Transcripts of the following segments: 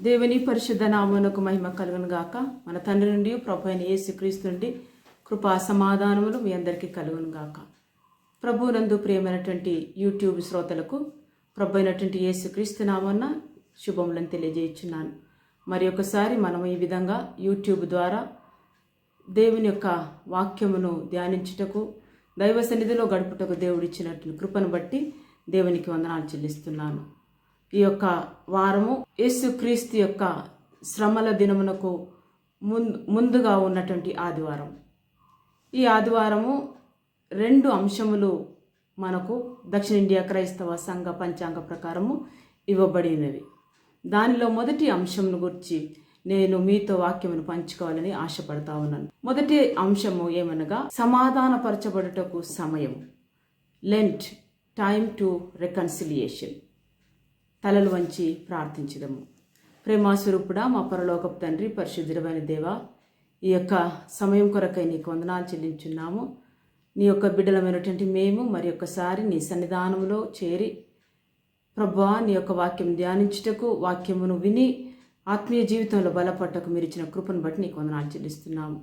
దేవుని పరిశుద్ధ నామమునకు మహిమ కలుగును గాక. మన తండ్రి నుండి ప్రభు అయిన యేసుక్రీస్తు నుండి కృపా సమాధానములు మీ అందరికీ కలుగును గాక. ప్రభువునందు ప్రియమైనటువంటి యూట్యూబ్ శ్రోతలకు ప్రభు అయినటువంటి యేసుక్రీస్తు నామమున శుభములను తెలియజేయుచున్నాను. మరి ఒకసారి మనం ఈ విధంగా యూట్యూబ్ ద్వారా దేవుని యొక్క వాక్యమును ధ్యానించుటకు, దైవ సన్నిధిలో గడుపుటకు దేవుడిచ్చినటువంటి కృపను బట్టి దేవునికి వందనాలు చెల్లిస్తున్నాను. ఈ యొక్క వారము యేసుక్రీస్తు యొక్క శ్రమల దినమునకు ముందుగా ఉన్నటువంటి ఆదివారం. ఈ ఆదివారము 2 అంశములు మనకు దక్షిణ ఇండియా క్రైస్తవ సంఘ పంచాంగ ప్రకారము ఇవ్వబడినవి. దానిలో మొదటి అంశంను గురించి నేను మీతో వాక్యమును పంచుకోవాలని ఆశపడతా ఉన్నాను. మొదటి అంశము ఏమనగా సమాధానపరచబడుటకు సమయం. Lent, time to reconciliation. తలలు వంచి ప్రార్థించుదము. ప్రేమాస్వరూపుడా, మా పరలోకపు తండ్రి, పరిశుద్ధుడైన దేవా, ఈ యొక్క సమయం కొరకై నీకు వందనాలు చెల్లించున్నాము. నీ యొక్క బిడ్డలమైనటువంటి మేము మరి ఒక్కసారి నీ సన్నిధానంలో చేరి ప్రభువా నీ యొక్క వాక్యం ధ్యానించుటకు, వాక్యమును విని ఆత్మీయ జీవితంలో బలపట్టకు మీరు ఇచ్చిన కృపను బట్టి నీకు వందనాలు చెల్లిస్తున్నాము.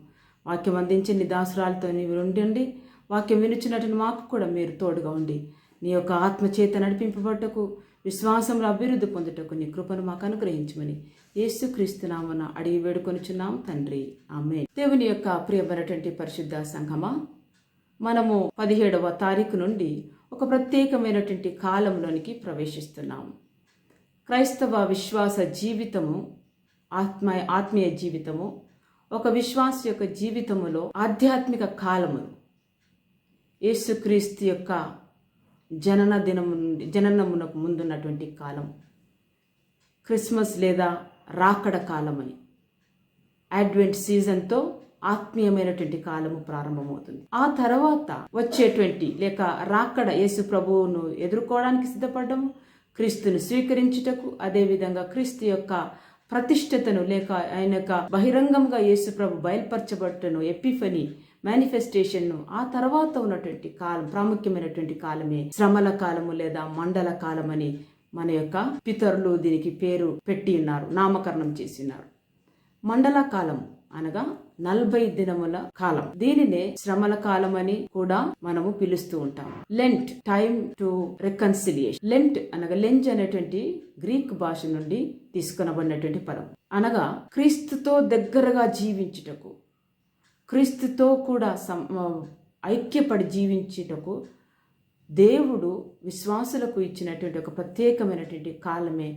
వాక్యం అందించి నీ దాసురాలతో నీవు ఉండండి. వాక్యం వినిచ్చినట్టు మాకు కూడా మీరు తోడుగా ఉండి నీ యొక్క ఆత్మచేత నడిపింపబట్టకు, విశ్వాసంలో అభివృద్ధి పొందుటకు నీ కృపను మాకు అనుగ్రహించమని యేసుక్రీస్తు నామమున అడిగి వేడుకొనుచున్నాము తండ్రి, ఆమేన్. దేవుని యొక్క ప్రియమైనటువంటి పరిశుద్ధ సంఘమా, మనము 17వ తారీఖు నుండి ఒక ప్రత్యేకమైనటువంటి కాలంలోనికి ప్రవేశిస్తున్నాము. క్రైస్తవ విశ్వాస జీవితము, ఆత్మీయ జీవితము, ఒక విశ్వాస యొక్క జీవితములో ఆధ్యాత్మిక కాలము, యేసుక్రీస్తు యొక్క జననమునకు ముందున్నటువంటి కాలం, క్రిస్మస్ లేదా రాకడ కాలమని, అడ్వెంట్ సీజన్తో ఆత్మీయమైనటువంటి కాలము ప్రారంభమవుతుంది. ఆ తర్వాత వచ్చేటువంటి లేక రాకడ యేసు ప్రభువును ఎదుర్కోవడానికి సిద్ధపడము, క్రీస్తును స్వీకరించుటకు, అదేవిధంగా క్రీస్తు యొక్క ప్రతిష్టతను లేక ఆయన యొక్క బహిరంగంగా యేసు ప్రభు బయలుపరచబట్టను, ఎపిఫనీ మేనిఫెస్టేషన్ను, ఆ తర్వాత ఉన్నటువంటి కాలం, ప్రాముఖ్యమైనటువంటి కాలమే శ్రమల కాలము లేదా మండల కాలం అని మన యొక్క పితరులు దీనికి పేరు పెట్టి ఉన్నారు, నామకరణం చేసి ఉన్నారు. మండల కాలం అనగా 40 దినముల కాలం. దీనినే శ్రమల కాలం అని కూడా మనము పిలుస్తూ ఉంటాం. Lent, time to reconciliation. Lent అనగా లెంజ్ అనేటువంటి గ్రీక్ భాష నుండి తీసుకొనబడినటువంటి పదం. అనగా క్రీస్తుతో దగ్గరగా జీవించుటకు, క్రీస్తుతో కూడా ఐక్యపడి జీవించుటకు దేవుడు విశ్వాసులకు ఇచ్చినటువంటి ఒక ప్రత్యేకమైనటువంటి కాలమే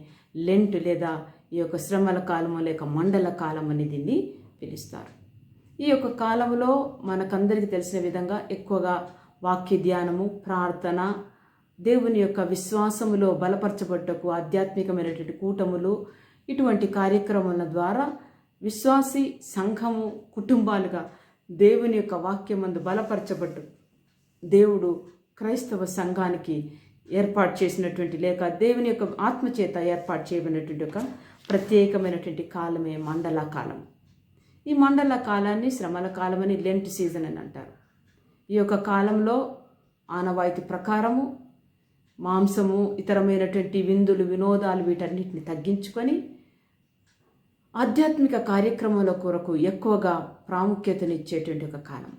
లెంట్ లేదా ఈ యొక్క శ్రమల కాలము లేక మండల కాలం అని దీన్ని పిలుస్తారు. ఈ యొక్క కాలంలో మనకందరికీ తెలిసిన విధంగా ఎక్కువగా వాక్య ధ్యానము, ప్రార్థన, దేవుని యొక్క విశ్వాసములో బలపరచబట్టకు ఆధ్యాత్మికమైనటువంటి కూటములు, ఇటువంటి కార్యక్రమాల ద్వారా విశ్వాసి సంఘము కుటుంబాలుగా దేవుని యొక్క వాక్యమందు బలపరచబట్టు దేవుడు క్రైస్తవ సంఘానికి ఏర్పాటు చేసినటువంటి లేక దేవుని యొక్క ఆత్మచేత ఏర్పాటు చేయబడినటువంటి ఒక ప్రత్యేకమైనటువంటి కాలమే మండల కాలం. ఈ మండల కాలాన్ని శ్రమల కాలం అని, లెంట్ సీజన్ అని అంటారు. ఈ యొక్క కాలంలో ఆనవాయితీ ప్రకారము మాంసము, ఇతరమైనటువంటి విందులు, వినోదాలు వీటన్నిటిని తగ్గించుకొని ఆధ్యాత్మిక కార్యక్రమాల కొరకు ఎక్కువగా ప్రాముఖ్యతనిచ్చేటువంటి ఒక కాలం.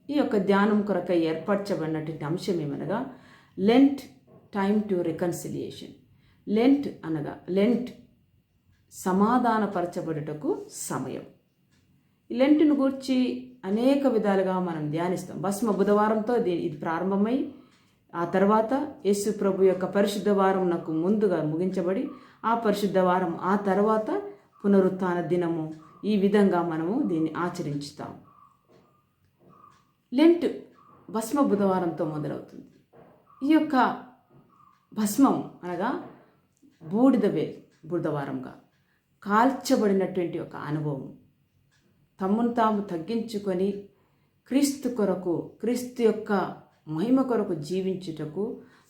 ఈ యొక్క ధ్యానం కొరకై ఏర్పరచబడినటువంటి అంశం ఏమనగా Lent, time to reconciliation. Lent అనగా లెంట్ సమాధానపరచబడుటకు సమయం. ఈ లెంట్ను గూర్చి అనేక విధాలుగా మనం ధ్యానిస్తాం. భస్మ బుధవారంతో ఇది ప్రారంభమై ఆ తర్వాత యేసు ప్రభు యొక్క పరిశుద్ధ వారం నాకు ముందుగా ముగించబడి ఆ పరిశుద్ధ వారం ఆ తర్వాత పునరుత్థాన దినము, ఈ విధంగా మనము దీన్ని ఆచరించుతాం. లెంట్ భస్మ బుధవారంతో మొదలవుతుంది. ఈ యొక్క భస్మం అనగా బుధవారంగా కాల్చబడినటువంటి ఒక అనుభవం, తమ్మును తాము తగ్గించుకొని క్రీస్తు కొరకు, క్రీస్తు యొక్క మహిమ కొరకు జీవించుటకు,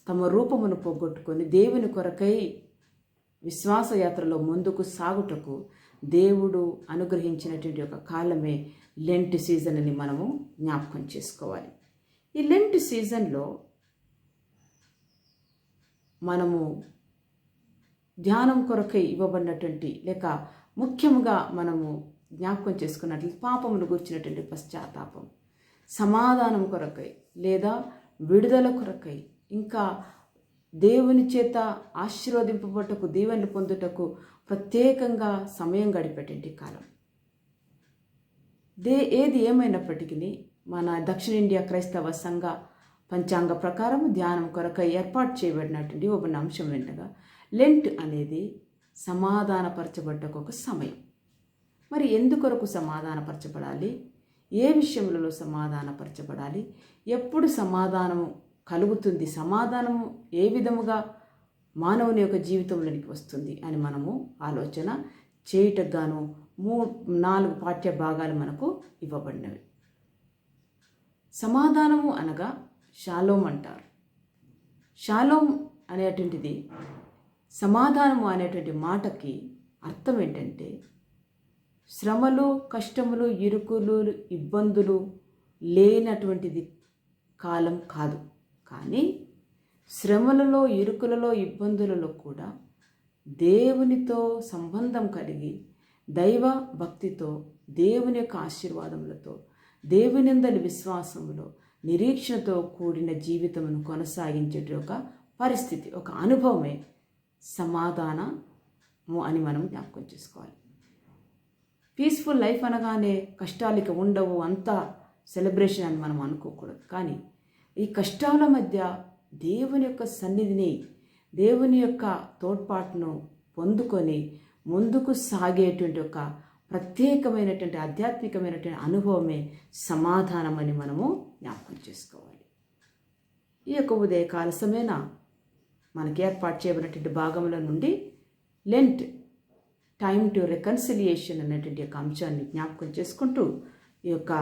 తమ రూపమును పోగొట్టుకొని దేవుని కొరకై విశ్వాసయాత్రలో ముందుకు సాగుటకు దేవుడు అనుగ్రహించినటువంటి ఒక కాలమే లెంట్ సీజన్ అని మనము జ్ఞాపకం చేసుకోవాలి. ఈ లెంట్ సీజన్లో మనము ధ్యానం కొరకై ఇవ్వబడినటువంటి లేక ముఖ్యంగా మనము జ్ఞాపకం చేసుకున్నట్లయితే పాపమును గుర్చినటువంటి పశ్చాత్తాపం, సమాధానం కొరకై లేదా విడుదల కొరకై, ఇంకా దేవుని చేత ఆశీర్వదింపబట్టకు దీవెనలు పొందుటకు ప్రత్యేకంగా సమయం గడిపేటువంటి కాలం. ఏది ఏమైనప్పటికీ మన దక్షిణ ఇండియా క్రైస్తవ సంఘ పంచాంగ ప్రకారం ధ్యానం కొరకై ఏర్పాటు చేయబడినటువంటి ఒక అంశం ఏంటగా లెంట్ అనేది సమాధానపరచబడ్డకు ఒక సమయం. మరి ఎందుకొరకు సమాధానపరచబడాలి, ఏ విషయంలో సమాధానపరచబడాలి, ఎప్పుడు సమాధానము కలుగుతుంది, సమాధానము ఏ విధముగా మానవుని యొక్క జీవితంలోనికి వస్తుంది అని మనము ఆలోచన చేయుటకు గాను 4 పాఠ్య భాగాలు మనకు ఇవ్వబడినవి. సమాధానము అనగా షాలోమ్ అంటారు. షాలోమ్ అనేటువంటిది, సమాధానము అనేటువంటి మాటకి అర్థం ఏంటంటే శ్రమలు, కష్టములు, ఇరుకులు, ఇబ్బందులు లేనటువంటిది కాలం కాదు. కానీ శ్రమలలో, ఇరుకులలో, ఇబ్బందులలో కూడా దేవునితో సంబంధం కలిగి దైవ భక్తితో, దేవుని యొక్క ఆశీర్వాదములతో, దేవునిందలి విశ్వాసములో, నిరీక్షణతో కూడిన జీవితమును కొనసాగించే ఒక పరిస్థితి, ఒక అనుభవమే సమాధానము అని మనం జ్ఞాపకం చేసుకోవాలి. పీస్ఫుల్ లైఫ్ అనగానే కష్టాలు ఇక ఉండవు, అంతా సెలబ్రేషన్ అని మనం అనుకోకూడదు. కానీ ఈ కష్టాల మధ్య దేవుని యొక్క సన్నిధిని, దేవుని యొక్క తోడ్పాటును పొందుకొని ముందుకు సాగేటువంటి ఒక ప్రత్యేకమైనటువంటి ఆధ్యాత్మికమైనటువంటి అనుభవమే సమాధానం అని మనము జ్ఞాపకం చేసుకోవాలి. ఈ యొక్క ఉదయకాల సమయన మనకి ఏర్పాటు చేయబడినటువంటి భాగముల నుండి లెంట్ టైమ్ టు రికన్సిలియేషన్ అనేటువంటి యొక్క అంశాన్ని జ్ఞాపకం చేసుకుంటూ ఈ యొక్క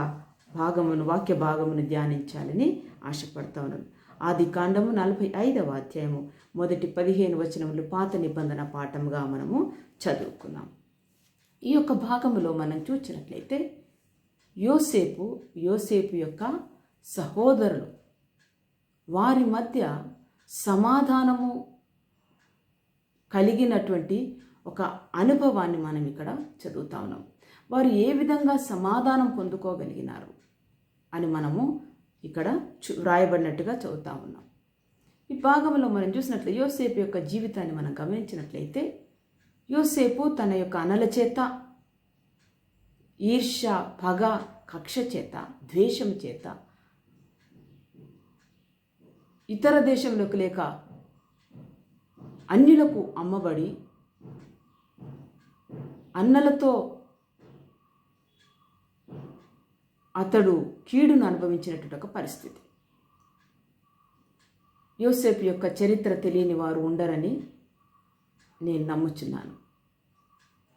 భాగమును, వాక్య భాగమును ధ్యానించాలని ఆశపడతా ఉన్నాను. ఆదికాండము 45వ అధ్యాయము మొదటి 15 వచనములు పాత నిబంధన పాఠముగా మనము చదువుకున్నాం. ఈ యొక్క భాగములో మనం చూసినట్లయితే యోసేపు యొక్క సహోదరులు, వారి మధ్య సమాధానము కలిగినటువంటి ఒక అనుభవాన్ని మనం ఇక్కడ చదువుతా ఉన్నాం. వారు ఏ విధంగా సమాధానం పొందుకోగలిగినారు అని మనము ఇక్కడ వ్రాయబడినట్టుగా చదువుతా ఉన్నాం. ఈ భాగంలో మనం చూసినట్లయితే యోసేపు యొక్క జీవితాన్ని మనం గమనించినట్లయితే యోసేపు తన యొక్క అన్నల చేత, ఈర్ష్య, పగ, కక్ష చేత, ద్వేషం చేత, ఇతర దేశంలోకి లేక అన్యులకు అమ్మబడి అన్నలతో అతడు కీడును అనుభవించినటువంటి ఒక పరిస్థితి. యోసేపు యొక్క చరిత్ర తెలియని వారు ఉండరని నేను నమ్ముచున్నాను.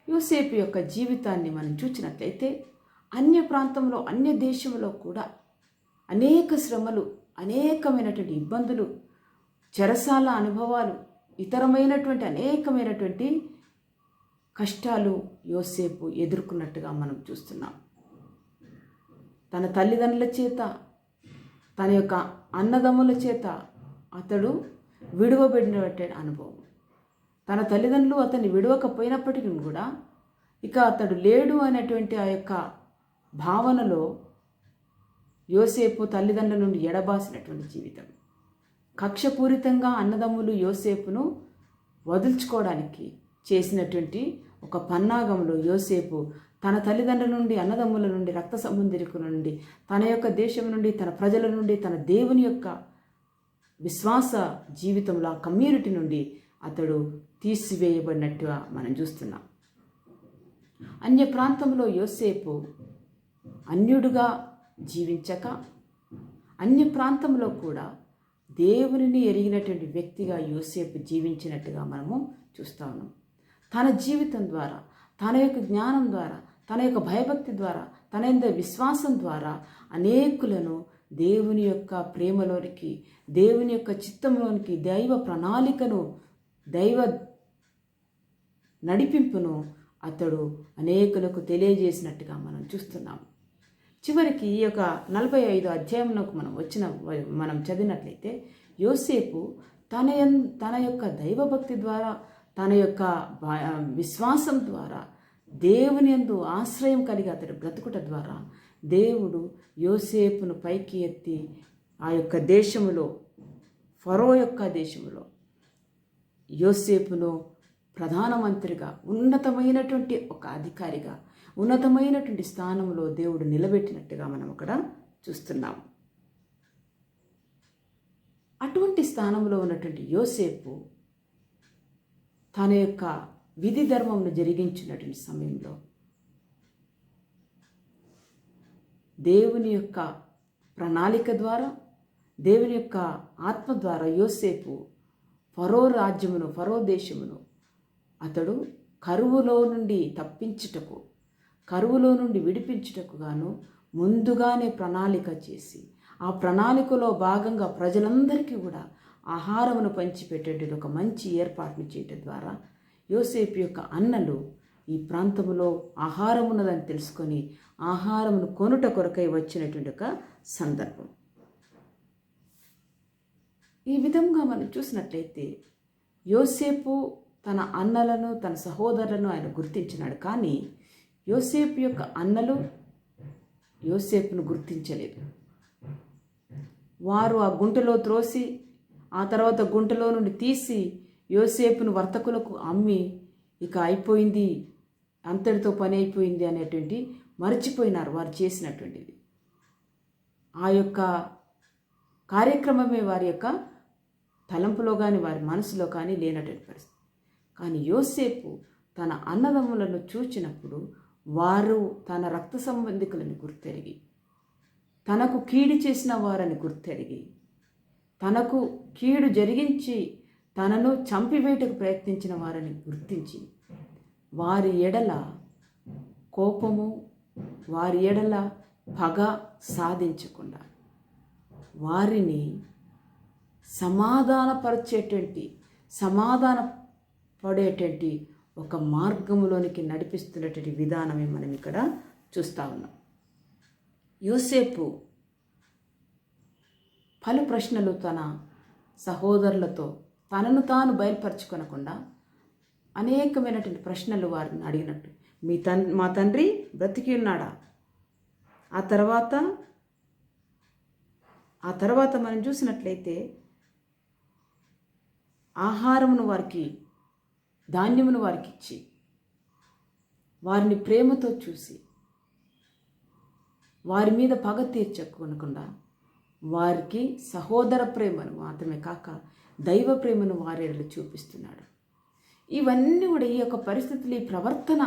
యోసేపు యొక్క జీవితాన్ని మనం చూసినట్లయితే అన్య ప్రాంతంలో, అన్య దేశంలో కూడా అనేక శ్రమలు, అనేకమైనటువంటి ఇబ్బందులు, చెరసాల అనుభవాలు, ఇతరమైనటువంటి అనేకమైనటువంటి కష్టాలు యోసేపు ఎదుర్కొన్నట్టుగా మనం చూస్తున్నాం. తన తల్లిదండ్రుల చేత, తన యొక్క అన్నదమ్ముల చేత అతడు విడువబడినటువంటి అనుభవం. తన తల్లిదండ్రులు అతన్ని విడవకపోయినప్పటికీ కూడా ఇక అతడు లేడు అనేటువంటి ఆ యొక్క భావనలో యోసేపు తల్లిదండ్రుల నుండి ఎడబాసినటువంటి జీవితం. కక్షపూరితంగా అన్నదమ్ములు యోసేపును వదుల్చుకోవడానికి చేసినటువంటి ఒక పన్నాగంలో యోసేపు తన తల్లిదండ్రుల నుండి, అన్నదమ్ముల నుండి, రక్త సంబంధికుల నుండి, తన యొక్క దేశం నుండి, తన ప్రజల నుండి, తన దేవుని యొక్క విశ్వాస జీవితంలో ఆ కమ్యూనిటీ నుండి అతడు తీసివేయబడినట్టుగా మనం చూస్తున్నాం. అన్య ప్రాంతంలో యోసేపు అన్యుడుగా జీవించక, అన్య ప్రాంతంలో కూడా దేవునిని ఎరిగినటువంటి వ్యక్తిగా యోసేపు జీవించినట్టుగా మనము చూస్తూ ఉన్నాం. తన జీవితం ద్వారా, తన యొక్క జ్ఞానం ద్వారా, తన యొక్క భయభక్తి ద్వారా, తన యొక్క విశ్వాసం ద్వారా అనేకులను దేవుని యొక్క ప్రేమలోనికి, దేవుని యొక్క చిత్తంలోనికి, దైవ ప్రణాళికను, దైవ నడిపింపును అతడు అనేకులకు తెలియజేసినట్టుగా మనం చూస్తున్నాం. చివరికి ఈ యొక్క 45వ అధ్యాయంలోకి మనం చదివినట్లయితే యోసేపు తన యొక్క దైవభక్తి ద్వారా, తన యొక్క విశ్వాసం ద్వారా దేవుని యందు ఆశ్రయం కలిగి అతడు బ్రతుకుట ద్వారా దేవుడు యోసేపును పైకి ఎత్తి ఆ యొక్క దేశములో, ఫరో యొక్క దేశములో యోసేపును ప్రధానమంత్రిగా, ఉన్నతమైనటువంటి ఒక అధికారిగా, ఉన్నతమైనటువంటి స్థానంలో దేవుడు నిలబెట్టినట్టుగా మనం అక్కడ చూస్తున్నాము. అటువంటి స్థానంలో ఉన్నటువంటి యోసేపు తన యొక్క విధి ధర్మంను జరిగించినటువంటి సమయంలో దేవుని యొక్క ప్రణాళిక ద్వారా, దేవుని యొక్క ఆత్మ ద్వారా యోసేపు ఫరో రాజ్యమును, ఫరో దేశమును అతడు కరువులో నుండి తప్పించుటకు, కరువులో నుండి విడిపించుటకు గాను ముందుగానే ప్రణాళిక చేసి, ఆ ప్రణాళికలో భాగంగా ప్రజలందరికీ కూడా ఆహారమును పంచిపెట్టేటువంటి ఒక మంచి ఏర్పాటును చేయటం ద్వారా యోసేపు యొక్క అన్నలు ఈ ప్రాంతంలో ఆహారం ఉన్నదని తెలుసుకొని ఆహారమును కొనుట కొరకై వచ్చినటువంటి ఒక సందర్భం. ఈ విధంగా మనం చూసినట్లయితే యోసేపు తన అన్నలను, తన సహోదరులను ఆయన గుర్తించినాడు. కానీ యోసేపు యొక్క అన్నలు యోసేపును గుర్తించలేదు. వారు ఆ గుంటలో త్రోసి, ఆ తర్వాత గుంటలో నుండి తీసి యోసేపును వర్తకులకు అమ్మి, ఇక అయిపోయింది, అంతటితో పని అయిపోయింది అనేటువంటి మర్చిపోయినారు వారు చేసినటువంటిది. ఆ యొక్క కార్యక్రమమే వారి యొక్క తలంపులో కానీ వారి మనసులో కానీ లేనటువంటి పరిస్థితి. కానీ యోసేపు తన అన్నదమ్ములను చూచినప్పుడు వారు తన రక్త సంబంధికులను గుర్తెరిగి, తనకు కీడు చేసిన వారని గుర్తెరిగి, తనకు కీడు జరిగించి తనను చంపివేయటకు ప్రయత్నించిన వారని గుర్తించి, వారి ఎడల కోపము, వారి ఎడల పగ సాధించకుండా వారిని సమాధాన పడేటువంటి ఒక మార్గంలోనికి నడిపిస్తున్నటువంటి విధానమే మనం ఇక్కడ చూస్తూ ఉన్నాం. యోసేపు పలు ప్రశ్నలు తన సహోదరులతో తనను తాను బయలుపరచుకొనకుండా అనేకమైనటువంటి ప్రశ్నలు వారిని అడిగినట్టు, మా తండ్రి బ్రతికి ఉన్నాడా? ఆ తర్వాత మనం చూసినట్లయితే ఆహారమును వారికి, ధాన్యమును వారికి ఇచ్చి, వారిని ప్రేమతో చూసి, వారి మీద పగ తీర్చకుండా వారికి సహోదర ప్రేమను మాత్రమే కాక దైవ ప్రేమను వారేళ్ళు చూపిస్తున్నాడు. ఇవన్నీ కూడా ఈ యొక్క పరిస్థితులు, ఈ ప్రవర్తన,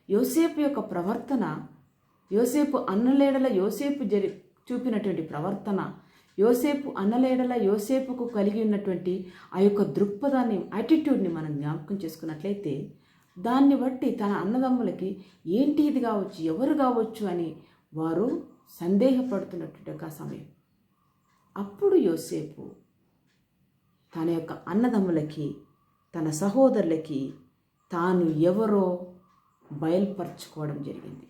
యోసేపు యొక్క ప్రవర్తన, యోసేపు అన్నలేడల యోసేపు చూపినటువంటి ప్రవర్తన, యోసేపు అన్నలేడల యోసేపుకు కలిగి ఉన్నటువంటి ఆ యొక్క దృక్పథాన్ని, యాటిట్యూడ్ని మనం జ్ఞాపకం చేసుకున్నట్లయితే దాన్ని బట్టి తన అన్నదమ్ములకి ఏంటి ఇది కావచ్చు, ఎవరు కావచ్చు అని వారు సందేహపడుతున్నటువంటి ఒక సమయం. అప్పుడు యోసేపు తన యొక్క అన్నదమ్ములకి, తన సహోదరులకి తాను ఎవరో బయలుపరచుకోవడం జరిగింది.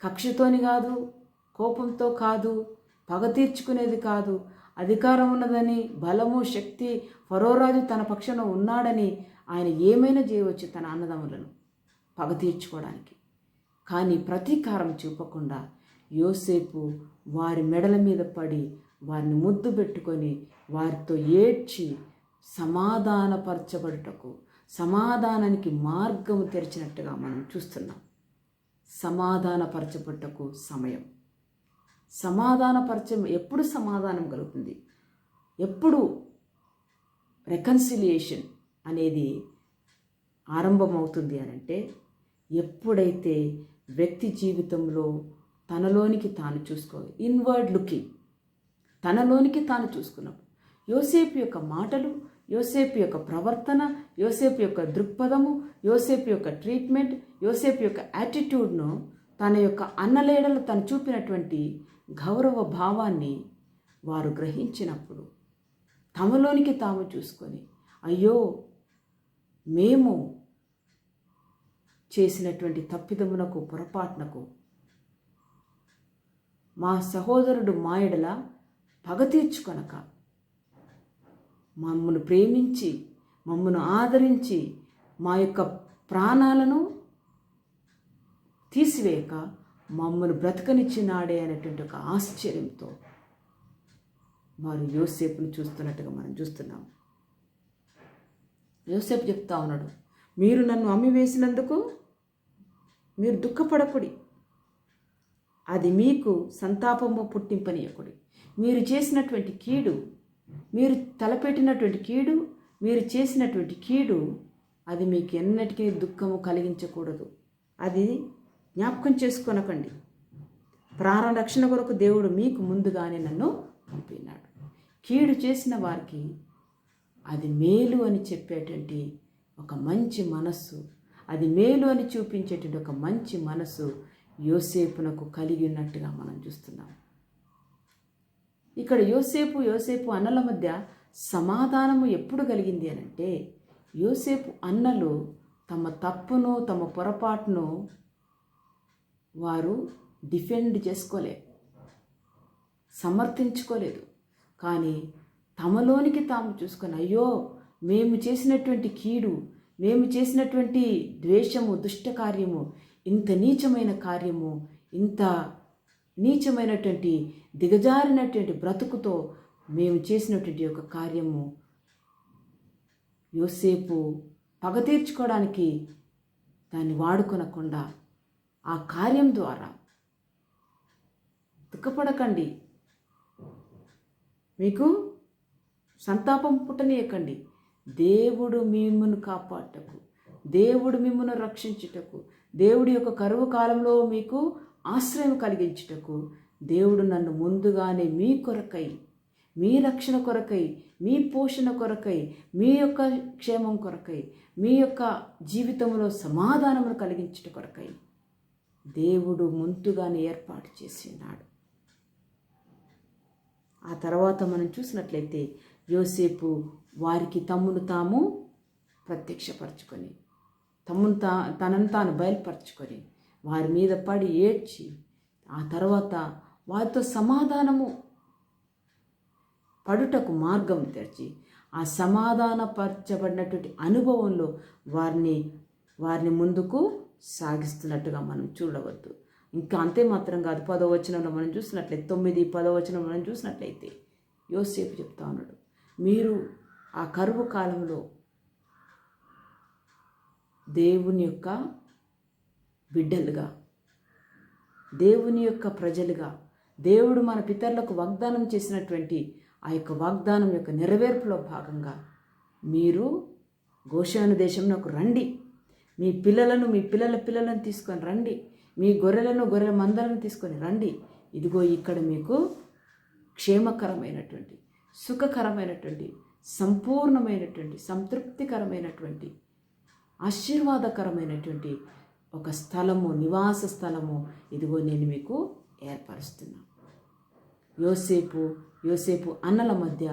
కక్షతోని కాదు, కోపంతో కాదు, పగ తీర్చుకునేది కాదు, అధికారం ఉన్నదని, బలము, శక్తి, ఫరోరాజు తన పక్షాన ఉన్నాడని ఆయన ఏమైనా చేయవచ్చు తన అన్నదమ్ములను పగ తీర్చుకోవడానికి. కానీ ప్రతీకారం చూపకుండా యోసేపు వారి మెడల మీద పడి వారిని ముద్దు పెట్టుకొని వారితో ఏడ్చి సమాధానపరచబడుటకు, సమాధానానికి మార్గము తెరిచినట్టుగా మనం చూస్తున్నాం. సమాధానపరచబడుటకు సమయం, ఎప్పుడు సమాధానం కలుగుతుంది, ఎప్పుడు రెకన్సిలియేషన్ అనేది ఆరంభమవుతుంది అని అంటే, ఎప్పుడైతే వ్యక్తి జీవితంలో తనలోనికి తాను ఇన్వర్డ్ లుకింగ్, తనలోనికి తాను చూసుకున్నప్పుడు యోసేపు యొక్క మాటలు, యోసేపు యొక్క ప్రవర్తన, యోసేపు యొక్క దృక్పథము, యోసేపు యొక్క ట్రీట్మెంట్, యోసేపు యొక్క యాటిట్యూడ్ను, తన యొక్క అన్నలేడలు తను చూపినటువంటి గౌరవ భావాన్ని వారు గ్రహించినప్పుడు తమలోనికి తాము చూసుకొని, అయ్యో మేము చేసినటువంటి తప్పిదమునకు, పొరపాటునకు మా సహోదరుడు మా ఎడల పగ తీర్చుకొనక, మమ్మల్ని ప్రేమించి మమ్మను ఆదరించి మా యొక్క ప్రాణాలను తీసివేయక మమ్మను బ్రతకనిచ్చినాడే అనేటువంటి ఒక ఆశ్చర్యంతో వారు యోసేపును చూస్తున్నట్టుగా మనం చూస్తున్నాం. యోసేపు చెప్తా ఉన్నాడు, మీరు నన్ను అమ్మివేసినందుకు మీరు దుఃఖపడకుడి, అది మీకు సంతాపము పుట్టింపనీయకుడి. మీరు చేసినటువంటి కీడు, మీరు తలపెట్టినటువంటి కీడు, మీరు చేసినటువంటి కీడు అది మీకు ఎన్నటికీ దుఃఖము కలిగించకూడదు. అది జ్ఞాపకం చేసుకొనకండి. ప్రాణ రక్షణ కొరకు దేవుడు మీకు ముందుగానే నన్ను పంపినాడు. కీడు చేసిన వారికి అది మేలు అని చెప్పేటువంటి ఒక మంచి మనస్సు, అది మేలు అని చూపించేటువంటి ఒక మంచి మనస్సు యోసేపునకు కలిగి ఉన్నట్టుగా మనం చూస్తున్నాం. ఇక్కడ యోసేపు అన్నల మధ్య సమాధానము ఎప్పుడు కలిగింది అనంటే, యోసేపు అన్నలు తమ తప్పును తమ పొరపాటును వారు డిఫెండ్ చేసుకోలేదు, సమర్థించుకోలేదు. కానీ తమలోనికి తాము చూసుకొని, అయ్యో మేము చేసినటువంటి కీడు, మేము చేసినటువంటి ద్వేషము, దుష్ట కార్యము, ఇంత నీచమైన కార్యము, ఇంత నీచమైనటువంటి దిగజారినటువంటి బ్రతుకుతో మేము చేసినటువంటి ఒక కార్యము యోసేపు పగ తీర్చుకోవడానికి దాన్ని వాడుకొనకుండా ఆ కార్యం ద్వారా దుఃఖపడకండి, మీకు సంతాపం పుట్టనీయకండి. దేవుడు మిమ్మును కాపాడటకు, దేవుడు మిమ్మును రక్షించుటకు, దేవుడి యొక్క కరువు కాలంలో మీకు ఆశ్రయం కలిగించుటకు దేవుడు నన్ను ముందుగానే మీ కొరకై, మీ రక్షణ కొరకై, మీ పోషణ కొరకై, మీ యొక్క క్షేమం కొరకై, మీ యొక్క జీవితంలో సమాధానమును కలిగించుట కొరకై దేవుడు ముందుగానే ఏర్పాటు చేసినాడు. ఆ తర్వాత మనం చూసినట్లయితే యోసేపు వారికి తమ్మును తాము ప్రత్యక్షపరచుకొని, తనను తాను బయలుపరచుకొని వారి మీద పడి ఏడ్చి, ఆ తర్వాత వారితో సమాధానము పడుటకు మార్గం తెరిచి, ఆ సమాధానపరచబడినటువంటి అనుభవంలో వారిని ముందుకు సాగిస్తున్నట్టుగా మనం చూడవద్దు. ఇంకా అంతే మాత్రం కాదు, 10వ వచనంలో మనం చూసినట్లయితే, 9, 10వ వచనంలో మనం చూసినట్లయితే యోసేపు చెప్తా ఉన్నాడు, మీరు ఆ కరువు కాలంలో దేవుని యొక్క బిడ్డలుగా, దేవుని యొక్క ప్రజలుగా, దేవుడు మన పితరులకు వాగ్దానం చేసినటువంటి ఆ యొక్క వాగ్దానం యొక్క నెరవేర్పులో భాగంగా మీరు గోషాను దేశంలోకి రండి, మీ పిల్లలను మీ పిల్లల పిల్లలను తీసుకొని రండి, మీ గొర్రెల మందలను తీసుకొని రండి. ఇదిగో ఇక్కడ మీకు క్షేమకరమైనటువంటి, సుఖకరమైనటువంటి, సంపూర్ణమైనటువంటి, సంతృప్తికరమైనటువంటి, ఆశీర్వాదకరమైనటువంటి ఒక స్థలము, నివాస స్థలము ఇదిగో నేను మీకు ఏర్పరుస్తున్నాను. యోసేపు అన్నల మధ్య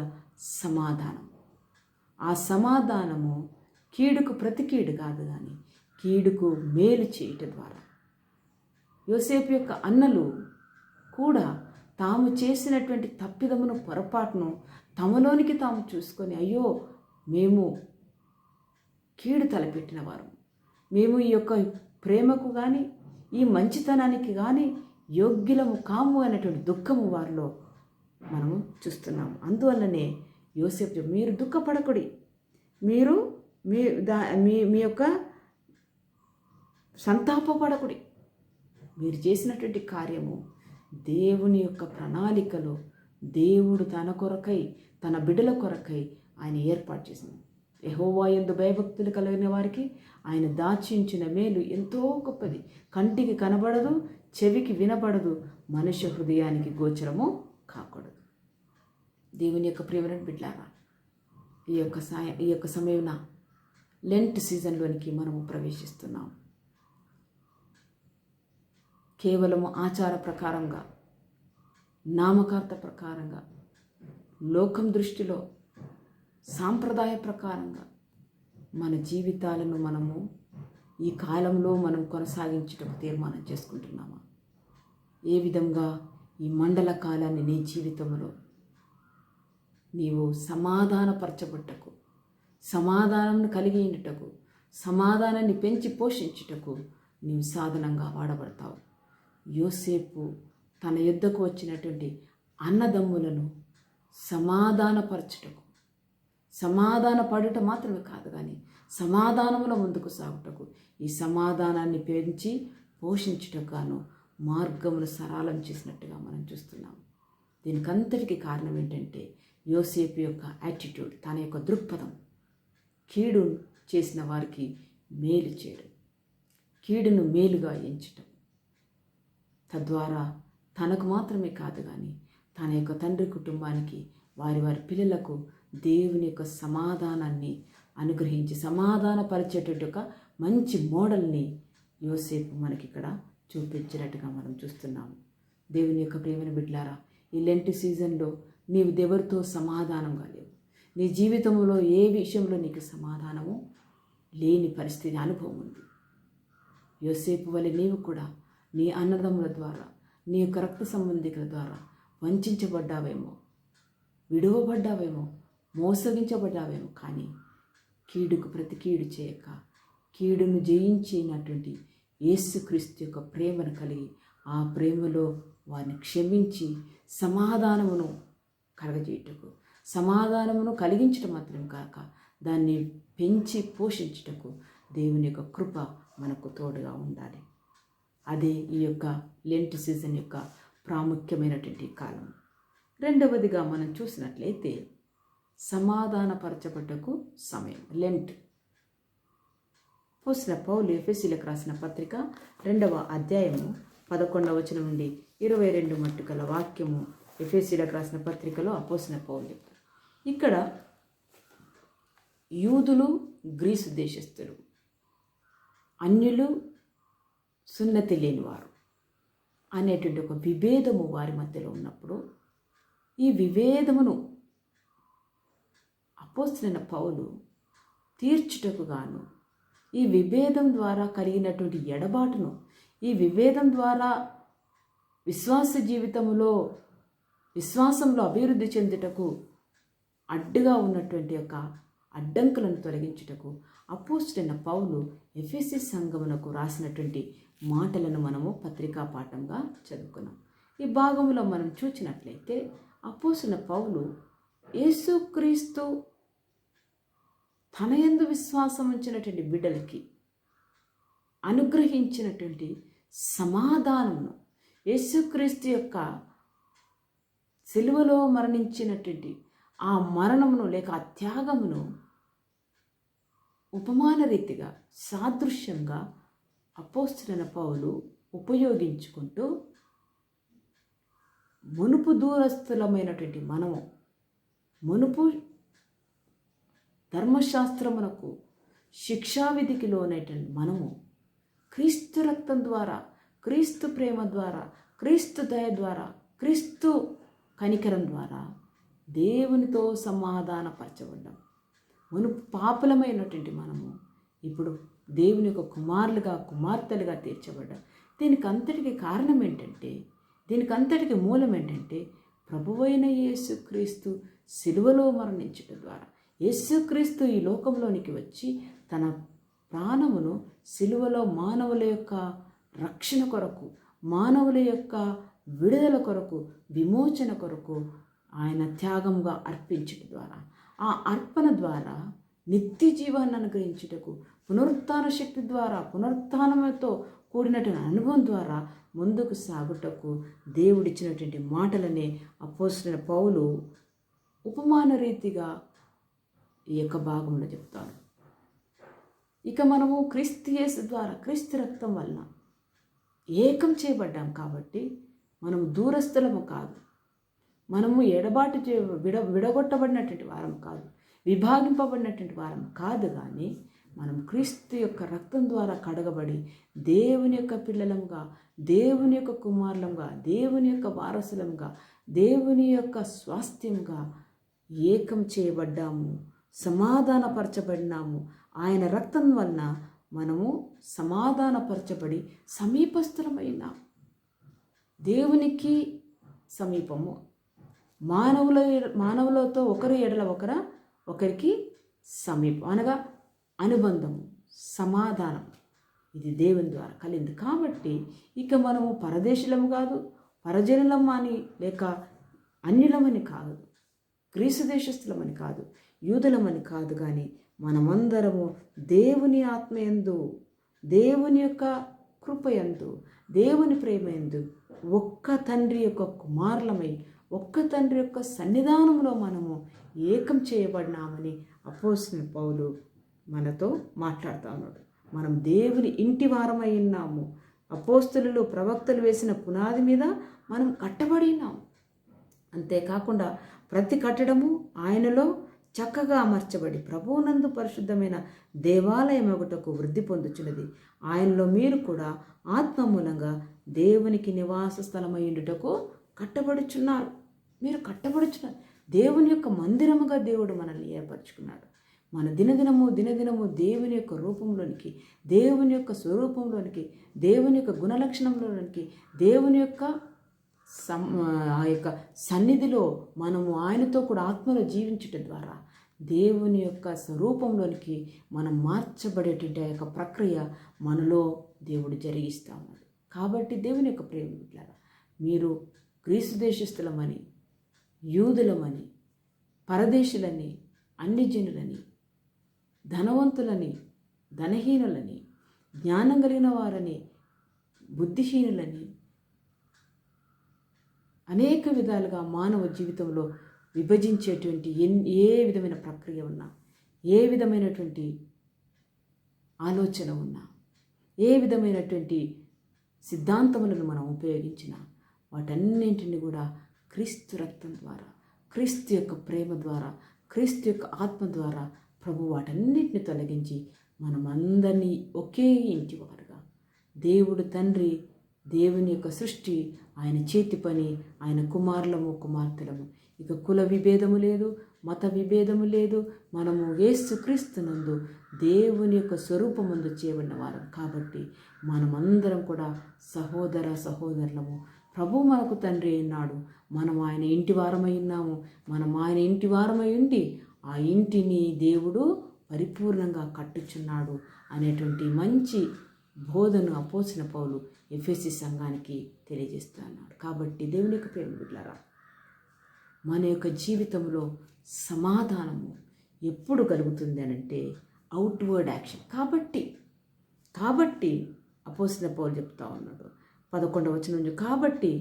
సమాధానం. ఆ సమాధానము కీడుకు ప్రతి కీడు కాదు, కానీ కీడుకు మేలు చేయటం ద్వారా యోసేపు యొక్క అన్నలు కూడా తాము చేసినటువంటి తప్పిదమును, పొరపాటును తమలోనికి తాము చూసుకొని, అయ్యో మేము కీడు తలపెట్టిన వారు, మేము ఈ యొక్క ప్రేమకు కానీ ఈ మంచితనానికి కానీ యోగ్యులము కాము అనేటువంటి దుఃఖము వారిలో మనము చూస్తున్నాము. అందువల్లనే యోసేపు, మీరు దుఃఖపడకుడి, మీరు మీ యొక్క సంతాపపడకుడి, మీరు చేసినటువంటి కార్యము దేవుని యొక్క ప్రణాళికలో దేవుడు తన కొరకై, తన బిడ్డల కొరకై ఆయన ఏర్పాటు చేసింది. యెహోవా యందు భయభక్తులు కలిగిన వారికి ఆయన దాచించిన మేలు ఎంతో గొప్పది, కంటికి కనబడదు, చెవికి వినబడదు, మనుష్య హృదయానికి గోచరము కాకూడదు. దేవుని యొక్క ప్రియమైన బిడ్డలారా, ఈ యొక్క సమయంలో లెంట్ సీజన్లోనికి మనము ప్రవేశిస్తున్నాం. కేవలము ఆచార ప్రకారంగా, నామకార్థ ప్రకారంగా, లోకం దృష్టిలో సాంప్రదాయ ప్రకారంగా మన జీవితాలను మనము ఈ కాలంలో మనం కొనసాగించుటకు తీర్మానం చేసుకుంటున్నామా? ఏ విధంగా ఈ మండల కాలాన్ని నీ జీవితంలో నీవు సమాధానపరచబట్టకు, సమాధానం కలిగి ఉండుటకు, సమాధానాన్ని పెంచి పోషించుటకు నీవు సాధనంగా వాడబడతావు. యోసేపు తన యుద్ధకు వచ్చినటువంటి అన్నదమ్ములను సమాధానపరచుటకు, సమాధాన పడుట మాత్రమే కాదు కానీ సమాధానముల ముందుకు సాగుటకు, ఈ సమాధానాన్ని పెంచి పోషించుటకు గాను మార్గమును సరళం చేసినట్టుగా మనం చూస్తున్నాము. దీనికంతటికి కారణం ఏంటంటే యోసేపు యొక్క యాటిట్యూడ్, తన యొక్క దృక్పథం. కీడు చేసిన వారికి మేలు చేయడం, కీడును మేలుగా ఎంచటం, తద్వారా తనకు మాత్రమే కాదు కానీ తన యొక్క తండ్రి కుటుంబానికి, వారి వారి పిల్లలకు దేవుని యొక్క సమాధానాన్ని అనుగ్రహించి సమాధానపరిచేటువంటి ఒక మంచి మోడల్ని యోసేపు మనకిక్కడ చూపించినట్టుగా మనం చూస్తున్నాము. దేవుని యొక్క ప్రేమను బిడ్డలారా, ఈ లెంట్ సీజన్లో నీవు దేవుడితో సమాధానంగా లేవు. నీ జీవితంలో ఏ విషయంలో నీకు సమాధానము లేని పరిస్థితి అనుభవం ఉంది. యోసేపు వలె నీవు కూడా నీ అన్నదమ్ముల ద్వారా, నీ యొక్క రక్త సంబంధికుల ద్వారా వంచబడ్డావేమో, విడువబడ్డావేమో, మోసగించబడ్డావేమో. కానీ కీడుకు ప్రతి కీడు చేయక కీడును జయించినటువంటి యేసుక్రీస్తు యొక్క ప్రేమను కలిగి ఆ ప్రేమలో వారిని క్షమించి సమాధానమును కలగజేయుటకు, సమాధానమును కలిగించడం మాత్రం కాక దాన్ని పెంచి పోషించుటకు దేవుని యొక్క కృప మనకు తోడుగా ఉండాలి. అదే ఈ యొక్క లెంట్ సీజన్ యొక్క ప్రాముఖ్యమైనటువంటి కాలం. రెండవదిగా మనం చూసినట్లయితే సమాధానపరచబట్టకు సమయం. లెంట్. అపోస్తలుడైన పౌలు ఎఫెసీయులకు రాసిన పత్రిక 2వ అధ్యాయము 11వ వచనం నుండి 22 మట్టుకల వాక్యము ఎఫెసీయులకు రాసిన పత్రికలో అపోస్తలుడైన పౌలు చెప్తారు. ఇక్కడ యూదులు, గ్రీసు దేశస్థులు, అన్యులు, సున్నతి లేనివారు అనేటువంటి ఒక విభేదము వారి మధ్యలో ఉన్నప్పుడు ఈ విభేదమును అపోస్తలుడైన పౌలు తీర్చుటకు గాను, ఈ విభేదం ద్వారా కలిగినటువంటి ఎడబాటును, ఈ విభేదం ద్వారా విశ్వాస జీవితంలో విశ్వాసంలో అభివృద్ధి చెందుటకు అడ్డుగా ఉన్నటువంటి యొక్క అడ్డంకులను తొలగించుటకు అపోస్తలుడైన పౌలు ఎఫెసీ సంఘమునకు రాసినటువంటి మాటలను మనము పత్రికా పాఠంగా చదువుకున్నాం. ఈ భాగంలో మనం చూసినట్లయితే అపోస్తలుడైన పౌలు యేసుక్రీస్తు తన యందు విశ్వాసం ఉంచినటువంటి బిడ్డలకి అనుగ్రహించినటువంటి సమాధానమును, యేసుక్రీస్తు యొక్క సిలువలో మరణించినటువంటి ఆ మరణమును లేక ఆ త్యాగమును ఉపమాన రీతిగా, సాదృశ్యంగా అపోస్తలుడైన పౌలు ఉపయోగించుకుంటూ మునుపు దూరస్థులమైనటువంటి మనము, మునుపు ధర్మశాస్త్రమునకు శిక్షావిధికి లోనైనటువంటి మనము క్రీస్తు రక్తం ద్వారా, క్రీస్తు ప్రేమ ద్వారా, క్రీస్తు దయ ద్వారా, క్రీస్తు కనికరం ద్వారా దేవునితో సమాధానపరచబడ్డాం. మునుపు పాపులమైనటువంటి మనము ఇప్పుడు దేవుని యొక్క కుమారులుగా, కుమార్తెలుగా తీర్చబడ్డాం. దీనికంతటికి కారణం ఏంటంటే, దీనికంతటికి మూలం ఏంటంటే ప్రభువైన యేసుక్రీస్తు సిలువలో మరణించడం ద్వారా, యేసుక్రీస్తు ఈ లోకంలోనికి వచ్చి తన ప్రాణమును సిలువలో మానవుల యొక్క రక్షణ కొరకు, మానవుల యొక్క విడుదల కొరకు, విమోచన కొరకు ఆయన త్యాగంగా అర్పించడం ద్వారా, ఆ అర్పణ ద్వారా నిత్య జీవాన్ని అనుగ్రహించుటకు, పునరుత్థాన శక్తి ద్వారా, పునరుత్థానంతో కూడినటువంటి అనుభవం ద్వారా ముందుకు సాగుటకు దేవుడిచ్చినటువంటి మాటలనే అపోస్తలుడైన పౌలు ఉపమాన రీతిగా ఈ యొక్క భాగంలో చెప్తాను. ఇక మనము క్రీస్తు యేసు ద్వారా, క్రీస్తు రక్తం వలన ఏకం చేయబడ్డాం కాబట్టి మనము దూరస్థులము కాదు, మనము ఎడబాటు విడగొట్టబడినటువంటి వారం కాదు, విభాగింపబడినటువంటి వారం కాదు. కానీ మనం క్రీస్తు యొక్క రక్తం ద్వారా కడగబడి దేవుని యొక్క పిల్లలంగా, దేవుని యొక్క కుమారులంగా, దేవుని యొక్క వారసులంగా, దేవుని యొక్క స్వాస్థ్యంగా ఏకం చేయబడ్డాము, సమాధానపరచబడినాము. ఆయన రక్తం వలన మనము సమాధానపరచబడి సమీపస్థులమైనాం. దేవునికి సమీపము, మానవులతో ఒకరి ఎడల ఒకరికి సమీపం అనగా అనుబంధము, సమాధానం ఇది దేవుని ద్వారా కలిగింది. కాబట్టి ఇక మనము పరదేశులము కాదు, పరజనులము అని లేక అన్యులమని కాదు, గ్రీసు దేశస్థులమని కాదు, యూదులమని కాదు, కానీ మనమందరము దేవుని ఆత్మయందు, దేవుని యొక్క కృపయందు, దేవుని ప్రేమయందు ఒక్క తండ్రి యొక్క కుమారులమై ఒక్క తండ్రి యొక్క సన్నిధానంలో మనము ఏకం చేయబడినామని అపోస్తలుడైన పౌలు మనతో మాట్లాడుతూ ఉన్నాడు. మనం దేవుని ఇంటి వారమై ఉన్నాము. అపోస్తలులు ప్రవక్తలు వేసిన పునాది మీద మనం కట్టబడి ఉన్నాము. అంతేకాకుండా ప్రతి కట్టడము ఆయనలో చక్కగా అమర్చబడి ప్రభువునందు పరిశుద్ధమైన దేవాలయం ఒకటకు వృద్ధి పొందుచున్నది. ఆయనలో మీరు కూడా ఆత్మ మూలంగా దేవునికి నివాస స్థలమైండుటకు కట్టబడుచున్నారు. మీరు కట్టబడుచున్నారు. దేవుని యొక్క మందిరముగా దేవుడు మనల్ని ఏర్పరచుకున్నాడు. మన దినదినము దేవుని యొక్క రూపంలోనికి, దేవుని యొక్క స్వరూపంలోనికి, దేవుని యొక్క గుణలక్షణంలోనికి, దేవుని యొక్క ఆ యొక్క సన్నిధిలో మనము ఆయనతో కూడా ఆత్మలో జీవించటం ద్వారా దేవుని యొక్క స్వరూపంలోనికి మనం మార్చబడేటువంటి ఆ యొక్క ప్రక్రియ మనలో దేవుడు జరిగిస్తూ ఉన్నాడు. కాబట్టి దేవుని యొక్క ప్రేమ బిడ్డలారా, మీరు గ్రీసు దేశస్థులమని, యూదులమని, పరదేశులని, అన్ని జనులని, ధనవంతులని, ధనహీనులని, జ్ఞానం కలిగిన వారని, బుద్ధిహీనులని, అనేక విధాలుగా మానవ జీవితంలో విభజించేటువంటి ఏ విధమైన ప్రక్రియ ఉన్నా, ఏ విధమైనటువంటి ఆలోచన ఉన్నా, ఏ విధమైనటువంటి సిద్ధాంతములను మనం ఉపయోగించిన వాటన్నింటిని కూడా క్రీస్తు రక్తం ద్వారా, క్రీస్తు యొక్క ప్రేమ ద్వారా, క్రీస్తు యొక్క ఆత్మ ద్వారా ప్రభు వాటన్నిటిని తొలగించి మనమందరినీ ఒకే ఇంటి వారుగా, దేవుడు తండ్రి, దేవుని యొక్క సృష్టి ఆయన చేతి పని, ఆయన కుమారులము కుమార్తెలము, ఇక కుల విభేదము లేదు, మత విభేదము లేదు. మనము యేసుక్రీస్తునందు దేవుని యొక్క స్వరూపమందు చేయబడిన వారం కాబట్టి మనమందరం కూడా సహోదర సహోదరులము. ప్రభు మనకు తండ్రి అయినాడు, మనం ఆయన ఇంటి వారమై ఉన్నాము. మనం ఆయన ఇంటి వారమై ఉండి ఆ ఇంటిని దేవుడు పరిపూర్ణంగా కట్టుచున్నాడు అనేటువంటి మంచి బోధను అపోస్తలుడైన పౌలు ఎఫెసీ సంఘానికి తెలియజేస్తున్నాడు. కాబట్టి దేవుని యొక్క ప్రేమ బిడ్డలారా, మన యొక్క జీవితంలో సమాధానము ఎప్పుడు కలుగుతుంది అనంటే అవుట్వర్డ్ యాక్షన్. కాబట్టి అపోస్తలుడైన పౌలు చెప్తా ఉన్నాడు 11వ వచనం నుంచి, కాబట్టి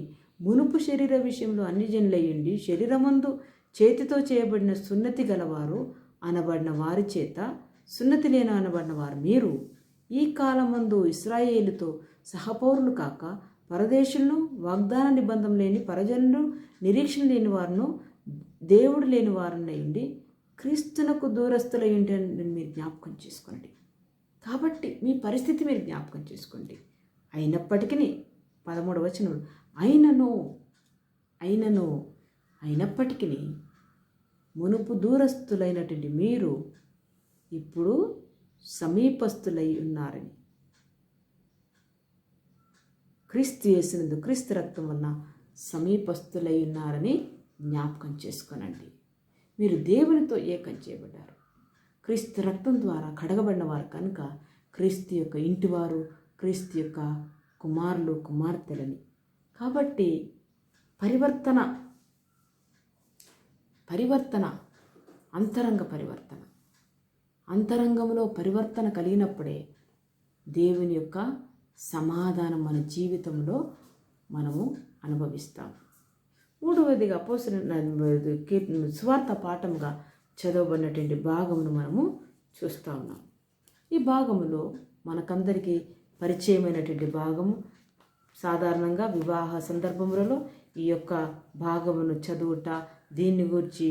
మునుపు శరీర విషయంలో అన్ని జనులయ్యుండి శరీరమందు చేతితో చేయబడిన సున్నతి గలవారు అనబడిన వారి చేత సున్నతి లేని అనబడిన వారు మీరు ఈ కాలమందు ఇశ్రాయేలుతో సహపౌరులు కాక పరదేశులను, వాగ్దాన నిబంధం లేని పరజనులు, నిరీక్షణ లేని వారును, దేవుడు లేని వారిని ఉండి క్రీస్తునకు దూరస్తులై ఉంటే మీరు జ్ఞాపకం చేసుకోండి. కాబట్టి మీ పరిస్థితి మీరు జ్ఞాపకం చేసుకోండి. అయినప్పటికీ 13వ వచనం, అయినప్పటికీ మునుపు దూరస్తులైనటువంటి మీరు ఇప్పుడు సమీపస్తులై ఉన్నారని, క్రీస్తు యేసునందు క్రీస్తు రక్తం వలన సమీపస్తులై ఉన్నారని జ్ఞాపకం చేసుకోనండి. మీరు దేవునితో ఏకం చేయబడ్డారు. క్రీస్తు రక్తం ద్వారా కడగబడిన వారు కనుక క్రీస్తు యొక్క ఇంటివారు, క్రీస్తు యొక్క కుమారులు కుమార్తెలని. కాబట్టి పరివర్తన అంతరంగంలో పరివర్తన కలిగినప్పుడే దేవుని యొక్క సమాధానం మన జీవితంలో మనము అనుభవిస్తాం. మూడవదిగా అపోస్తలుల సువార్త పాఠంగా చదవబడినటువంటి భాగమును మనము చూస్తూ ఉన్నాం. ఈ భాగములో మనకందరికీ పరిచయమైనటువంటి భాగము. సాధారణంగా వివాహ సందర్భములలో ఈ యొక్క భాగమును చదువుట, దీన్ని గురించి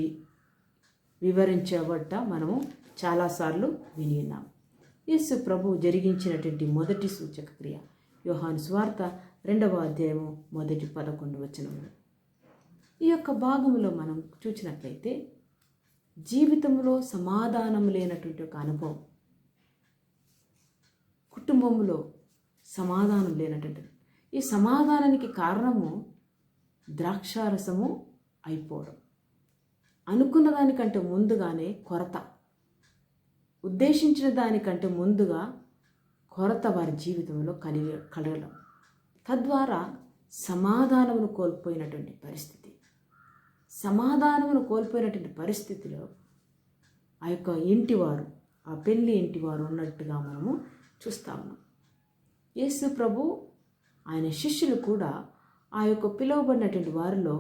వివరించబట్ట మనము చాలాసార్లు విని ఉన్నాం. యేసు ప్రభు జరిగించినటువంటి మొదటి సూచక క్రియ యోహాను సువార్త 2వ అధ్యాయము మొదటి 11 వచనములు. ఈ యొక్క భాగంలో మనం చూసినట్లయితే జీవితంలో సమాధానం లేనటువంటి ఒక అనుభవం, కుటుంబంలో సమాధానం లేనటువంటి ఈ సమాధానానికి కారణము ద్రాక్షారసము అయిపోవడం, అనుకున్న దానికంటే ముందుగానే కొరత, ఉద్దేశించిన దానికంటే ముందుగా కొరత వారి జీవితంలో కలగడం, తద్వారా సమాధానమును కోల్పోయినటువంటి పరిస్థితి. సమాధానమును కోల్పోయినటువంటి పరిస్థితిలో ఆ యొక్క ఇంటివారు, ఆ పెళ్లి ఇంటివారు ఉన్నట్టుగా మనము చూస్తా ఉన్నాం. యేసు ప్రభు ఆయన శిష్యులు కూడా ఆ యొక్క పిలువబడినటువంటి వారిలో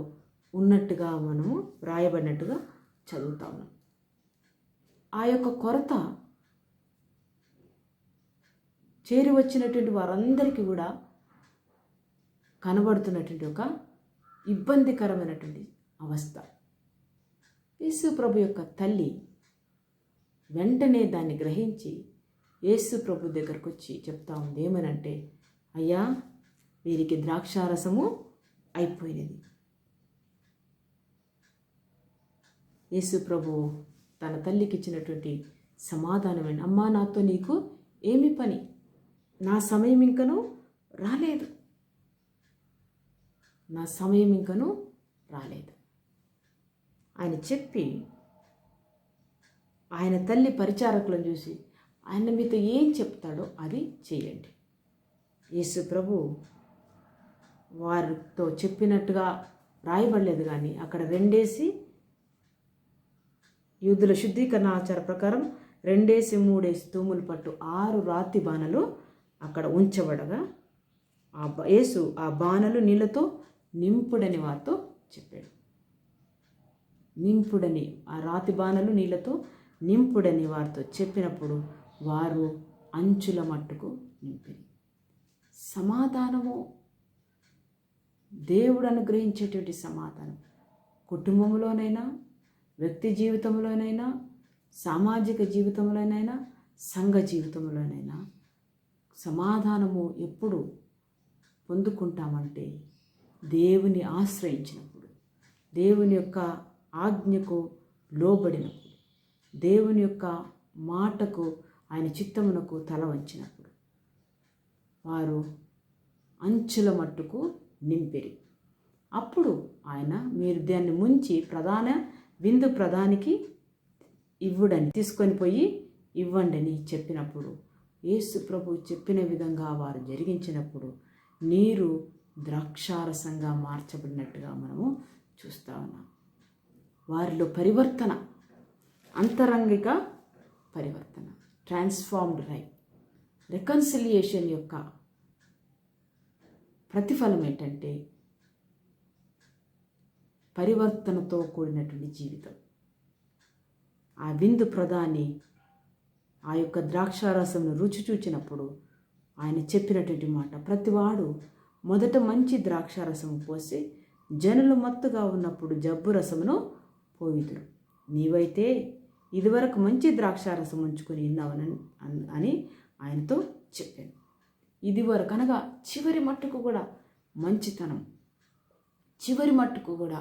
ఉన్నట్టుగా మనము వ్రాయబడినట్టుగా చదువుతా ఉన్నాం. ఆ యొక్క కొరత చేరి వచ్చినటువంటి వారందరికీ కూడా కనబడుతున్నటువంటి ఒక ఇబ్బందికరమైనటువంటి అవస్థ. యేసు ప్రభు యొక్క తల్లి వెంటనే దాన్ని గ్రహించి యేసు ప్రభు దగ్గరకు వచ్చి చెప్తా ఉంది. ఏమనంటే, అయ్యా, వీరికి ద్రాక్షారసము అయిపోయినది. యేసు ప్రభు తన తల్లికి ఇచ్చినటువంటి సమాధానం, అమ్మా, నాతో నీకు ఏమి పని? నా సమయం ఇంకను రాలేదు. నా సమయం ఇంకను రాలేదు ఆయన చెప్పి, ఆయన తల్లి పరిచారకులను చూసి, ఆయన మీతో ఏం చెప్తాడో అది చేయండి. యేసు ప్రభు వారితో చెప్పినట్టుగా రాయబడలేదు, కానీ అక్కడ 2 యూదుల శుద్ధీకరణ ఆచార ప్రకారం 2-3 తూములు పట్టు 6 రాతి బాణలు అక్కడ ఉంచబడగా యేసు ఆ బాణలు నీళ్ళతో నింపుడని వారితో చెప్పాడు. నింపుడని, ఆ రాతి బాణలు నీళ్ళతో నింపుడని వారితో చెప్పినప్పుడు వారు అంచుల మట్టుకు నింపింది. సమాధానము దేవుడు అనుగ్రహించేటువంటి సమాధానం కుటుంబంలోనైనా, వ్యక్తి జీవితంలోనైనా, సామాజిక జీవితంలోనైనా, సంఘ జీవితంలోనైనా సమాధానము ఎప్పుడు పొందుకుంటామంటే దేవుని ఆశ్రయించినప్పుడు, దేవుని యొక్క ఆజ్ఞకు లోబడినప్పుడు, దేవుని యొక్క మాటకు, ఆయన చిత్తమునకు తల వంచినప్పుడు వారు అంచుల మట్టుకు నింపిరి. అప్పుడు ఆయన, మీరు దాన్ని ముంచి విందు ప్రధానికి ఇవ్వుడని, తీసుకొని పోయి ఇవ్వండి అని చెప్పినప్పుడు, యేసు ప్రభు చెప్పిన విధంగా వారు జరిగించినప్పుడు నీరు ద్రాక్షారసంగా మార్చబడినట్టుగా మనము చూస్తూ ఉన్నాం. వారిలో పరివర్తన, అంతరంగిక పరివర్తన, ట్రాన్స్ఫార్మ్డ్ లైఫ్, రికన్సిలియేషన్ యొక్క ప్రతిఫలం ఏంటంటే పరివర్తనతో కూడినటువంటి జీవితం. ఆ విందు ప్రధాని ఆ యొక్క ద్రాక్షారసంను రుచి చూచినప్పుడు ఆయన చెప్పినటువంటి మాట, ప్రతివాడు మొదట మంచి ద్రాక్షారసము పోసి జనులు మత్తుగా ఉన్నప్పుడు జబ్బు రసమును పోయిదురు. నీవైతే ఇదివరకు మంచి ద్రాక్షారసం ఉంచుకొని విన్నావని అని ఆయనతో చెప్పాను. ఇదివరకు అనగా చివరి మట్టుకు కూడా మంచితనం, చివరి మట్టుకు కూడా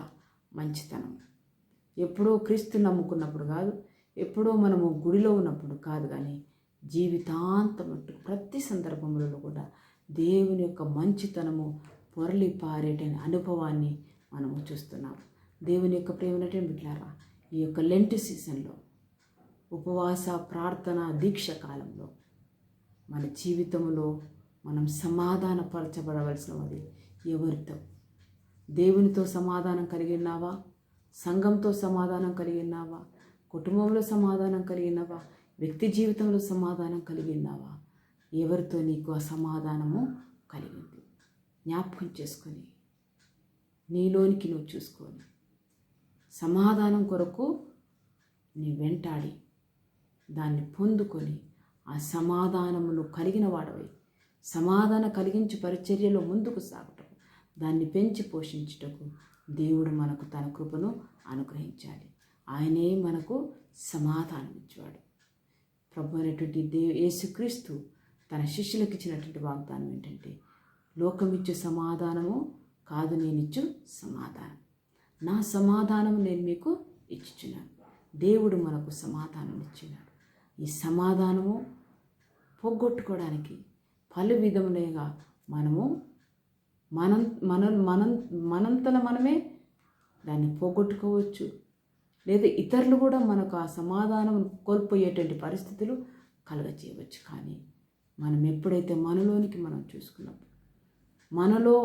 మంచితనం. ఎప్పుడో క్రీస్తు నమ్ముకున్నప్పుడు కాదు, ఎప్పుడో మనము గుడిలో ఉన్నప్పుడు కాదు, కానీ జీవితాంతం మట్టుకు ప్రతి సందర్భంలో కూడా దేవుని యొక్క మంచితనము పొరలి పారేటనే అనుభవాన్ని మనము చూస్తున్నాం. దేవుని యొక్క ప్రేమనటువంటి బిడ్డలారా, ఈ యొక్క లెంట్ సీజన్లో, ఉపవాస ప్రార్థన దీక్ష కాలంలో మన జీవితంలో మనం సమాధానపరచబడవలసినది ఎవరితో? దేవునితో సమాధానం కలిగి ఉన్నావా? సంఘంతో సమాధానం కలిగి ఉన్నావా? కుటుంబంలో సమాధానం కలిగి ఉన్నావా? వ్యక్తి జీవితంలో సమాధానం కలిగి ఉన్నావా? ఎవరితో నీకు ఆ సమాధానము కలిగింది? జ్ఞాపకం చేసుకొని నీలోనికి నువ్వు చూసుకొని సమాధానం కొరకు నీ వెంటాడి దాన్ని పొందుకొని ఆ సమాధానమును కలిగిన వాడవై సమాధాన కలిగించు పరిచర్యలో ముందుకు సాగటం, దాన్ని పెంచి పోషించుటకు దేవుడు మనకు తన కృపను అనుగ్రహించాలి. ఆయనే మనకు సమాధానం ఇచ్చేవాడు. ప్రభు అయినటువంటి యేసుక్రీస్తు తన శిష్యులకు ఇచ్చినటువంటి వాగ్దానం ఏంటంటే, లోకమిచ్చు సమాధానము కాదు, నేనిచ్చు సమాధానం, నా సమాధానం నేను మీకు ఇచ్చుచున్నాను. దేవుడు మనకు సమాధానం ఇచ్చినాడు. ఈ సమాధానము పోగొట్టుకోవడానికి పలు విధములుగా మనము మనంతల మనమే దాన్ని పోగొట్టుకోవచ్చు, లేదా ఇతరులు కూడా మనకు ఆ సమాధానం కోల్పోయేటువంటి పరిస్థితులు కలుగజేయవచ్చు. కానీ మనం ఎప్పుడైతే మనలోనికి మనం చూసుకున్నప్పుడు, మనలో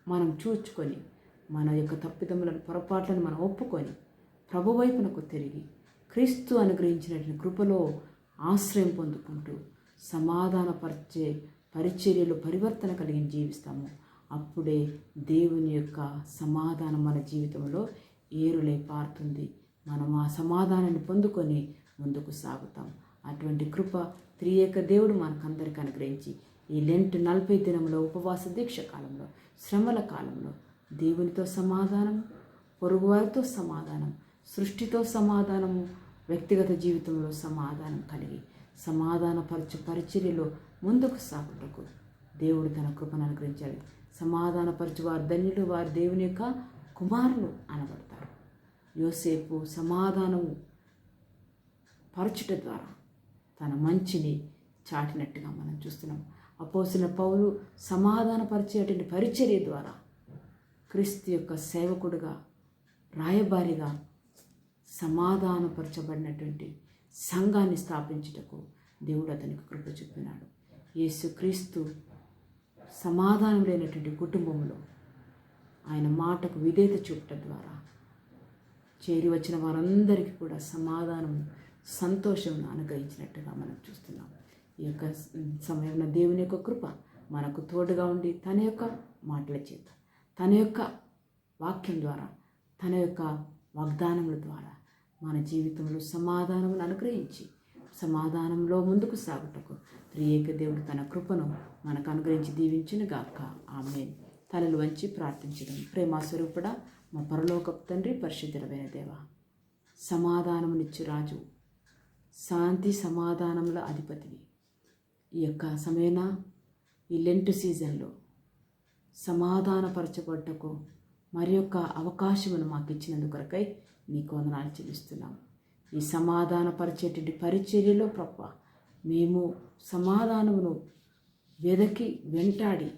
మనం చూచుకొని, మన యొక్క తప్పిదములను పొరపాట్లను మనం ఒప్పుకొని ప్రభు వైపునకు తిరిగి క్రీస్తు అనుగ్రహించినటువంటి కృపలో ఆశ్రయం పొందుకుంటూ సమాధానపరిచే పరిచర్యలు పరివర్తన కలిగి జీవిస్తాము. అప్పుడే దేవుని యొక్క సమాధానం మన జీవితంలో ఏరులై పారుతుంది. మనం ఆ సమాధానాన్ని పొందుకొని ముందుకు సాగుతాం. అటువంటి కృప త్రియేక దేవుడు మనకందరికీ అనుగ్రహించి ఈ లెంట్ 40 దినముల ఉపవాస దీక్ష కాలంలో, శ్రమల కాలంలో దేవునితో సమాధానం, పొరుగువారితో సమాధానం, సృష్టితో సమాధానము, వ్యక్తిగత జీవితంలో సమాధానం కలిగి సమాధానపరచు పరిచర్యలో ముందుకు సాగుటకు దేవుడు తన కృపను అనుగ్రహించాలి. సమాధానపరచు వారు ధన్యులు, వారు దేవుని యొక్క కుమారులు అనబడతారు. యోసేపు సమాధానము పరచుట ద్వారా తన మంచిని చాటినట్టుగా మనం చూస్తున్నాం. అపోస్తలుడైన పౌలు సమాధానపరిచేటువంటి పరిచర్య ద్వారా క్రీస్తు యొక్క సేవకుడుగా, రాయబారిగా సమాధానపరచబడినటువంటి సంఘాన్ని స్థాపించుటకు దేవుడు అతనికి కృప చూపినాడు. యేసుక్రీస్తు సమాధానం లేనటువంటి కుటుంబంలో ఆయన మాటకు విధేయత చూపటం ద్వారా చేరి వచ్చిన వారందరికీ కూడా సమాధానం, సంతోషం అనుగ్రహించినట్టుగా మనం చూస్తున్నాం. ఈ యొక్క సమయంలో దేవుని యొక్క కృప మనకు తోడుగా ఉండి తన యొక్క మాటల చేత, తన యొక్క వాక్యం ద్వారా, తన యొక్క వాగ్దానముల ద్వారా మన జీవితంలో సమాధానమును అనుగ్రహించి సమాధానంలో ముందుకు సాగుటకు త్రియేక దేవుడు తన కృపను మనకు అనుగ్రహించి దీవించునుగాక. ఆమేన్. తలలు వంచి ప్రార్థించడం. ప్రేమాస్వరూపుడా, మా పరలోకపు తండ్రి, పరిశుద్ధుడైన దేవా, సమాధానమునిచ్చు రాజు, శాంతి సమాధానముల అధిపతివి, ఈ యొక్క సమయన ఈ లెంట్ సీజన్లో సమాధానపరచబడ్డకు మరి యొక్క అవకాశమును మాకు ఇచ్చినందుకు కొరకై నీకు వందనాలు చెల్లిస్తున్నాము. ఈ సమాధానపరిచేటువంటి పరిచర్యలో ప్రభా మేము సమాధానమును వెదకి వెంటాడి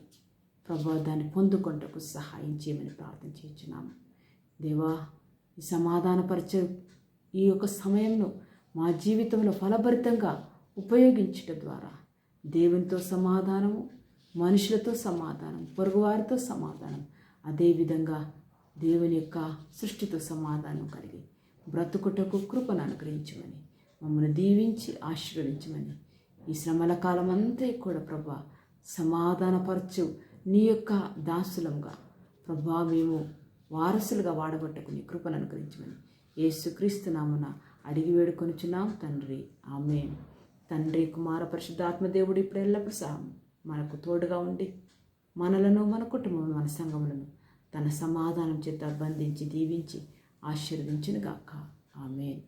ప్రభా దాన్ని పొందుకొంటకు సహాయం చేయమని ప్రార్థన చేస్తున్నాము. దేవా, ఈ సమాధానపరిచే ఈ యొక్క సమయంలో మా జీవితంలో ఫలభరితంగా ఉపయోగించడం ద్వారా దేవునితో సమాధానము, మనుషులతో సమాధానం, పొరుగువారితో సమాధానం, అదేవిధంగా దేవుని యొక్క సృష్టితో సమాధానం కలిగి బ్రతుకుటకు కృపను అనుగ్రహించమని, మమ్మల్ని దీవించి ఆశీర్వదించమని, ఈ శ్రమల కాలం అంతా కూడా ప్రభా సమాధానపరచు నీ యొక్క దాసులంగా ప్రభా మేము వారసులుగా వాడబట్టకు నీ కృపను అనుగ్రహించమని యేసుక్రీస్తు నామమున అడిగి వేడుకొనుచున్నాం తండ్రి. ఆమేన్. తండ్రి, కుమార, పరిశుద్ధాత్మ దేవుడు ఇప్పుడు ఎల్లప్పుడూ సహా మనకు తోడుగా ఉండి మనలను, మన కుటుంబం, మన సంఘములను తన సమాధానం చేత బంధించి దీవించి ఆశీర్వదించునుగాక. ఆమేన్.